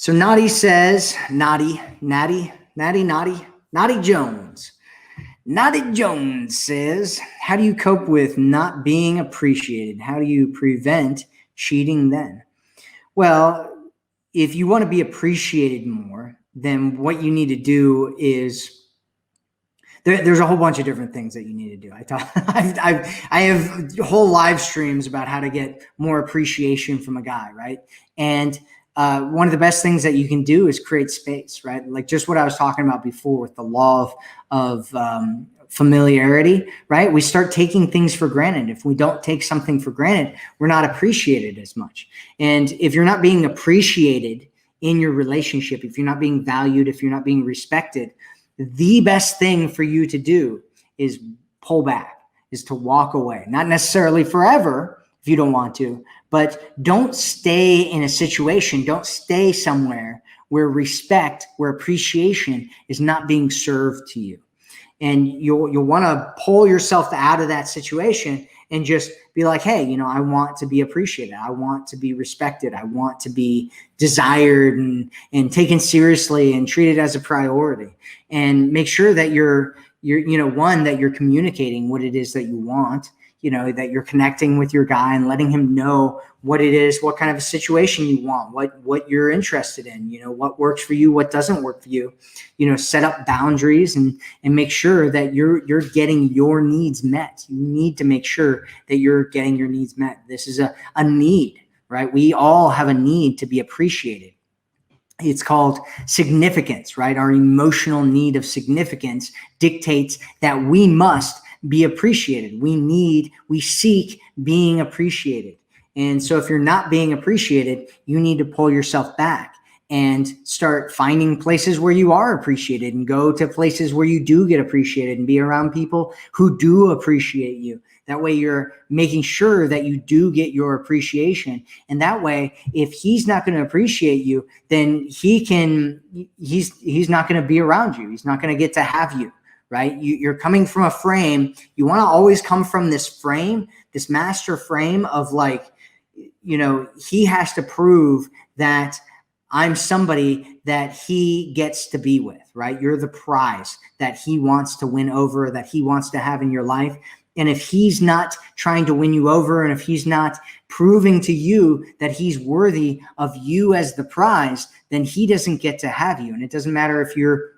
So Naughty says, Naughty Jones. Naughty Jones says, how do you cope with not being appreciated? How do you prevent cheating then? Well, if you want to be appreciated more, then what you need to do is there's a whole bunch of different things that you need to do. I have whole live streams about how to get more appreciation from a guy, right? And one of the best things that you can do is create space, right? Like just what I was talking about before with the law of familiarity, right? We start taking things for granted. If we don't take something for granted, we're not appreciated as much. And if you're not being appreciated in your relationship, if you're not being valued, if you're not being respected, the best thing for you to do is pull back, is to walk away. Not necessarily forever if you don't want to, but don't stay in a situation, don't stay somewhere where respect, where appreciation is not being served to you. And you'll want to pull yourself out of that situation and just be like, hey, I want to be appreciated. I want to be respected. I want to be desired and taken seriously and treated as a priority. And make sure that you're that you're communicating what it is that you want, that you're connecting with your guy and letting him know what it is, what kind of a situation you want, what you're interested in, what works for you, what doesn't work for you, set up boundaries and make sure that you're getting your needs met. You need to make sure that you're getting your needs met. This is a need, right? We all have a need to be appreciated. It's called significance, right? Our emotional need of significance dictates that we must be appreciated. We seek being appreciated. And so if you're not being appreciated, you need to pull yourself back and start finding places where you are appreciated and go to places where you do get appreciated and be around people who do appreciate you. That way you're making sure that you do get your appreciation. And that way, if he's not going to appreciate you, then he's not going to be around you. He's not going to get to have you. Right? You're coming from a frame. You want to always come from this frame, this master frame of like, he has to prove that I'm somebody that he gets to be with, right? You're the prize that he wants to win over, that he wants to have in your life. And if he's not trying to win you over, and if he's not proving to you that he's worthy of you as the prize, then he doesn't get to have you. And it doesn't matter if you're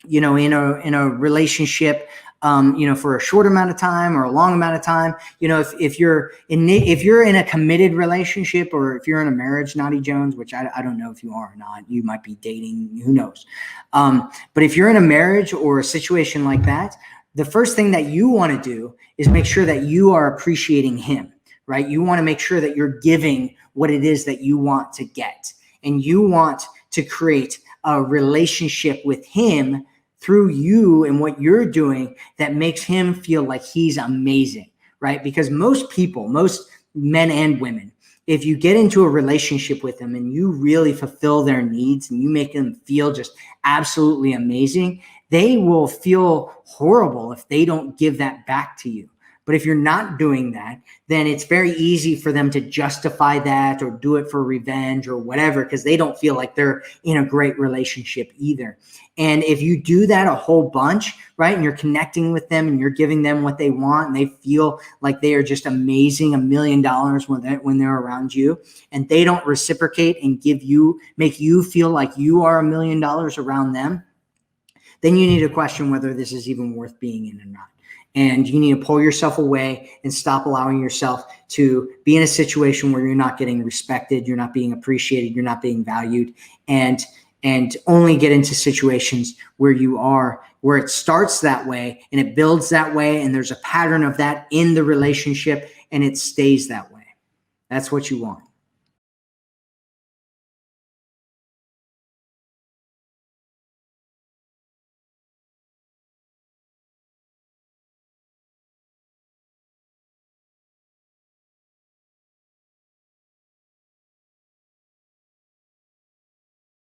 in a relationship, for a short amount of time or a long amount of time, if you're in a committed relationship, or if you're in a marriage, Naughty Jones, which I don't know if you are or not, you might be dating, who knows? But if you're in a marriage or a situation like that, the first thing that you want to do is make sure that you are appreciating him, right? You want to make sure that you're giving what it is that you want to get, and you want to create a relationship with him through you and what you're doing that makes him feel like he's amazing, right? Because most people, most men and women, if you get into a relationship with them and you really fulfill their needs and you make them feel just absolutely amazing, they will feel horrible if they don't give that back to you. But if you're not doing that, then it's very easy for them to justify that or do it for revenge or whatever, because they don't feel like they're in a great relationship either. And if you do that a whole bunch, right, and you're connecting with them and you're giving them what they want and they feel like they are just amazing, $1 million when they're around you, and they don't reciprocate and make you feel like you are $1 million around them, then you need to question whether this is even worth being in or not. And you need to pull yourself away and stop allowing yourself to be in a situation where you're not getting respected, you're not being appreciated, you're not being valued, and only get into situations where it starts that way and it builds that way and there's a pattern of that in the relationship and it stays that way. That's what you want.